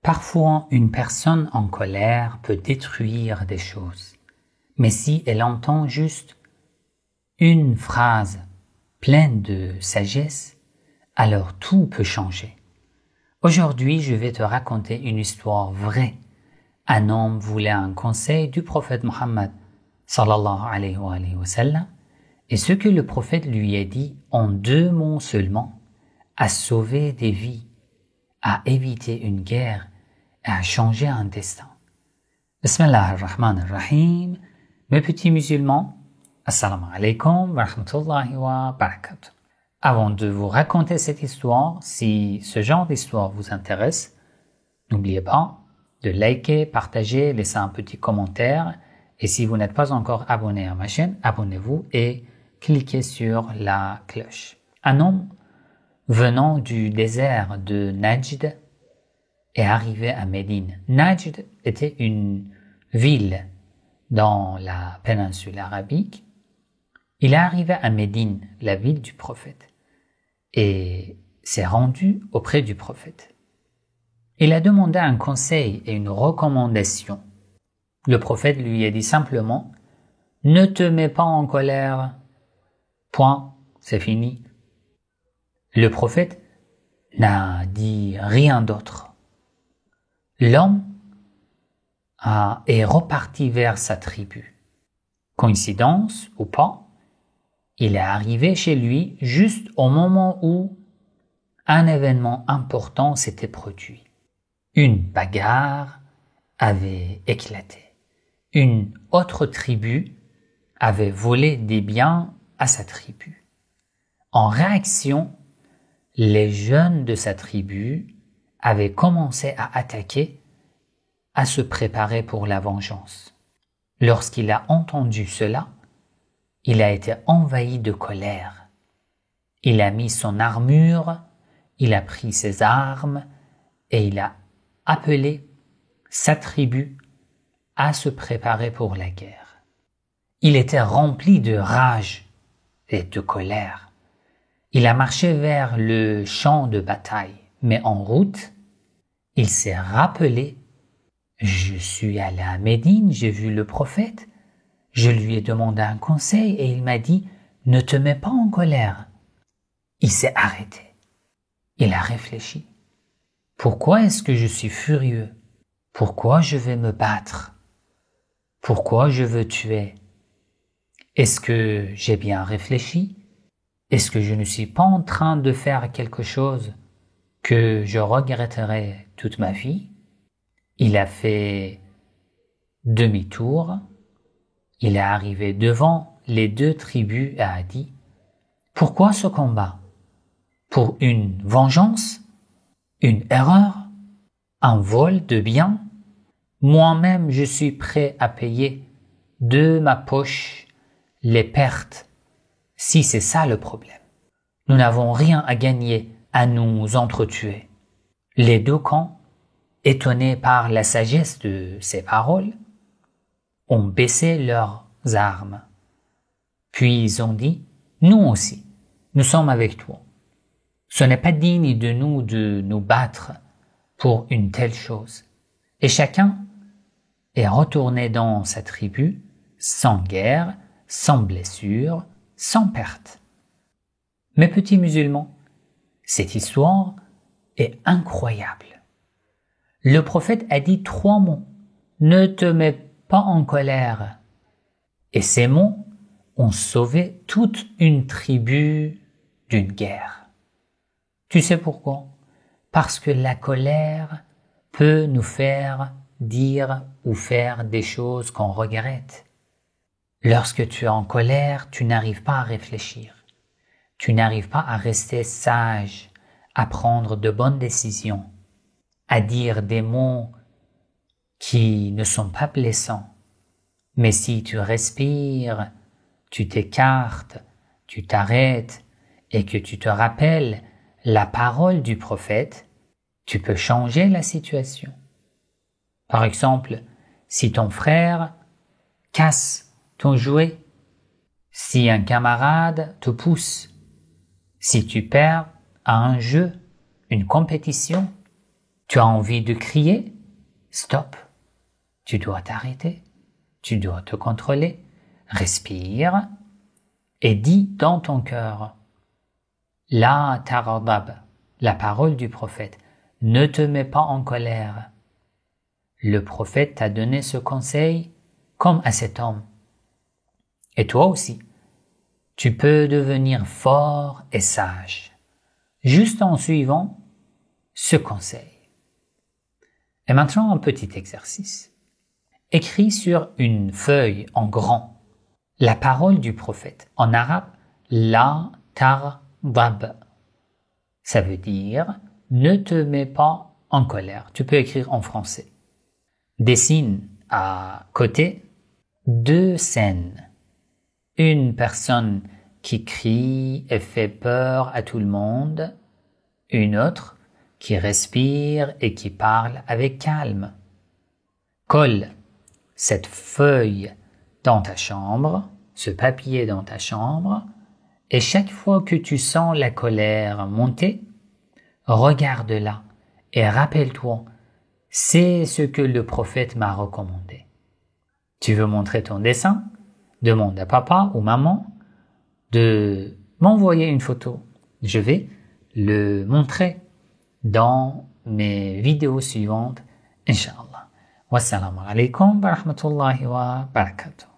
Parfois, une personne en colère peut détruire des choses. Mais si elle entend juste une phrase pleine de sagesse, alors tout peut changer. Aujourd'hui, je vais te raconter une histoire vraie. Un homme voulait un conseil du prophète Mohammed sallallahu alayhi wa sallam, et ce que le prophète lui a dit en 2 mots seulement a sauvé des vies, a évité une guerre et a changé un destin. Bismillah ar-Rahman ar-Rahim. Mes petits musulmans, assalamu alaikum wa rahmatullahi wa barakatuh. Avant de vous raconter cette histoire, si ce genre d'histoire vous intéresse, n'oubliez pas de liker, partager, laisser un petit commentaire. Et si vous n'êtes pas encore abonné à ma chaîne, abonnez-vous et cliquez sur la cloche. Un homme venant du désert de Najd est arrivé à Médine. Najd était une ville dans la péninsule arabique. Il est arrivé à Médine, la ville du prophète, et s'est rendu auprès du prophète. Il a demandé un conseil et une recommandation. Le prophète lui a dit simplement « Ne te mets pas en colère, point, c'est fini ». Le prophète n'a dit rien d'autre. L'homme est reparti vers sa tribu. Coïncidence ou pas, il est arrivé chez lui juste au moment où un événement important s'était produit. Une bagarre avait éclaté. Une autre tribu avait volé des biens à sa tribu. En réaction, les jeunes de sa tribu avaient commencé à attaquer, à se préparer pour la vengeance. Lorsqu'il a entendu cela, il a été envahi de colère. Il a mis son armure, il a pris ses armes et il a appelé sa tribu à se préparer pour la guerre. Il était rempli de rage et de colère. Il a marché vers le champ de bataille, mais en route, il s'est rappelé « Je suis allé à Médine, j'ai vu le prophète, je lui ai demandé un conseil et il m'a dit « Ne te mets pas en colère ». Il s'est arrêté. Il a réfléchi. Pourquoi est-ce que je suis furieux? Pourquoi je vais me battre? Pourquoi je veux tuer? Est-ce que j'ai bien réfléchi? Est-ce que je ne suis pas en train de faire quelque chose que je regretterai toute ma vie? Il a fait demi-tour. Il est arrivé devant les 2 tribus et a dit « Pourquoi ce combat? Pour une vengeance? Une erreur? Un vol de biens? Moi-même, je suis prêt à payer de ma poche les pertes, si c'est ça le problème. Nous n'avons rien à gagner à nous entretuer. » Les 2 camps, étonnés par la sagesse de ces paroles, ont baissé leurs armes. Puis ils ont dit « Nous aussi, nous sommes avec toi. Ce n'est pas digne de nous battre pour une telle chose. » Et chacun est retourné dans sa tribu sans guerre, sans blessure, sans perte. Mes petits musulmans, cette histoire est incroyable. Le prophète a dit 3 mots. Ne te mets pas en colère. Et ces mots ont sauvé toute une tribu d'une guerre. Tu sais pourquoi? Parce que la colère peut nous faire dire ou faire des choses qu'on regrette. Lorsque tu es en colère, tu n'arrives pas à réfléchir. Tu n'arrives pas à rester sage, à prendre de bonnes décisions, à dire des mots qui ne sont pas blessants. Mais si tu respires, tu t'écartes, tu t'arrêtes et que tu te rappelles la parole du prophète, tu peux changer la situation. Par exemple, si ton frère casse ton jouet, si un camarade te pousse, si tu perds à un jeu, une compétition, Tu as envie de crier? Stop. Tu dois t'arrêter. Tu dois te contrôler. Respire et dis dans ton cœur, La taghadab, la parole du prophète, ne te mets pas en colère. Le prophète t'a donné ce conseil comme à cet homme. Et toi aussi, tu peux devenir fort et sage, juste en suivant ce conseil. Et maintenant, un petit exercice. Écris sur une feuille en grand la parole du prophète. En arabe, la taghdab. Ça veut dire ne te mets pas en colère. Tu peux écrire en français. Dessine à côté 2 scènes. Une personne qui crie et fait peur à tout le monde. Une autre qui respire et qui parle avec calme. Colle cette feuille dans ta chambre, ce papier dans ta chambre, et chaque fois que tu sens la colère monter, regarde-la et rappelle-toi, c'est ce que le prophète m'a recommandé. Tu veux montrer ton dessin? Demande à papa ou maman de m'envoyer une photo. Je vais le montrer dans mes vidéos suivantes, Inch'Allah. Wassalamu alaikum wa rahmatullahi wa barakatuh.